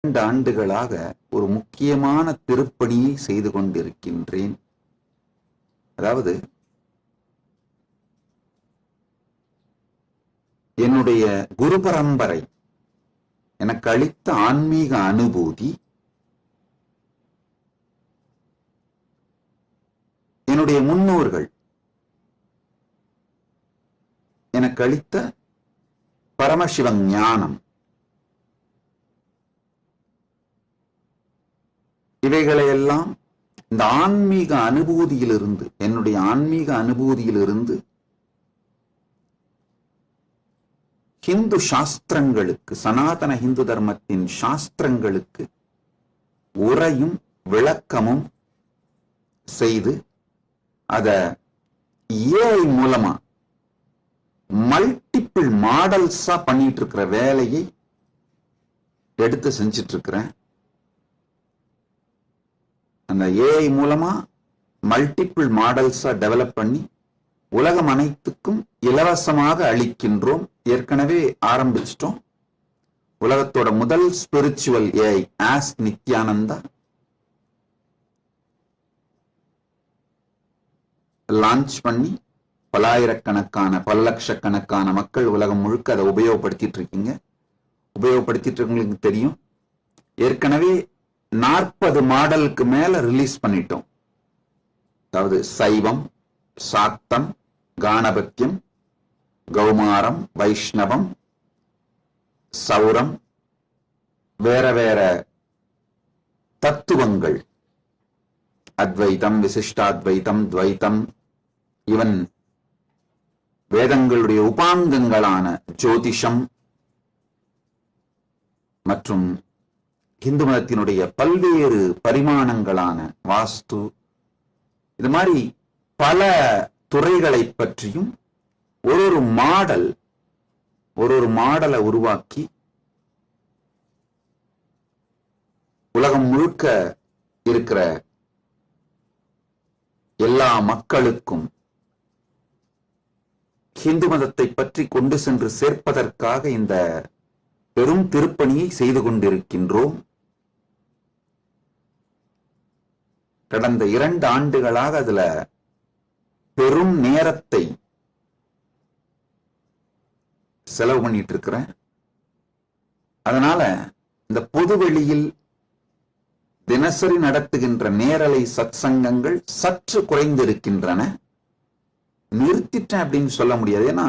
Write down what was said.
2 ஆண்டுகளாக ஒரு முக்கியமான திருப்பணியை செய்து கொண்டிருக்கின்றேன். அதாவது என்னுடைய குரு பரம்பரை எனக்கு அளித்த ஆன்மீக அனுபூதி, என்னுடைய முன்னோர்கள் எனக்கு அளித்த பரமசிவ ஞானம், இவைகளையெல்லாம் இந்த ஆன்மீக அனுபூதியிலிருந்து, என்னுடைய ஆன்மீக அனுபூதியிலிருந்து ஹிந்து சாஸ்திரங்களுக்கு, சனாதன ஹிந்து தர்மத்தின் சாஸ்திரங்களுக்கு உரையும் விளக்கமும் செய்து அத ஏஐ மூலமா மல்டிபிள் மாடல்ஸா பண்ணிட்டு இருக்கிற வேலையை எடுத்து செஞ்சிட்டு இருக்கிறேன். அந்த ஏஐ மூலமா மல்டிபிள் மாடல்ஸா டெவலப் பண்ணி உலகம் அனைத்துக்கும் இலவசமாக அளிக்கின்றோம். ஏற்கனவே ஆரம்பிச்சிட்டோம். உலகத்தோட முதல் spiritual AI ask Nithyananda launch பண்ணி பல்லாயிரக்கணக்கான பல லட்சக்கணக்கான மக்கள் உலகம் முழுக்க அதை உபயோகப்படுத்திட்டு இருக்கீங்க. உபயோகப்படுத்திட்டு இருக்கவங்களுக்கு தெரியும். ஏற்கனவே 40 மாடலுக்கு மேல ரிலீஸ் பண்ணிட்டோம். அதாவது சைவம், சாக்தம், காணபத்தியம், கௌமாரம், வைஷ்ணவம், சௌரம், வேற வேற தத்துவங்கள், அத்வைதம், விசிஷ்டாத்வைதம், துவைத்தம், இவன் வேதங்களுடைய உபாங்கங்களான ஜோதிஷம் மற்றும் இந்து மதத்தினுடைய பல்வேறு பரிமாணங்களான வாஸ்து, இது மாதிரி பல துறைகளை பற்றியும் ஒரு மாடலை உருவாக்கி உலகம் முழுக்க இருக்கிற எல்லா மக்களுக்கும் ஹிந்து மதத்தை பற்றி கொண்டு சென்று சேர்ப்பதற்காக இந்த பெரும் திருப்பணியை செய்து கொண்டிருக்கின்றோம். கடந்த 2 ஆண்டுகளாக அதுல பெரும் நேரத்தை செலவு பண்ணிட்டு இருக்கிறேன். அதனால இந்த பொதுவெளியில் தினசரி நடத்துகின்ற நேரலை சத்சங்கங்கள் சற்று குறைந்திருக்கின்றன. நிறுத்திட்டேன் அப்படின்னு சொல்ல முடியாது. ஏன்னா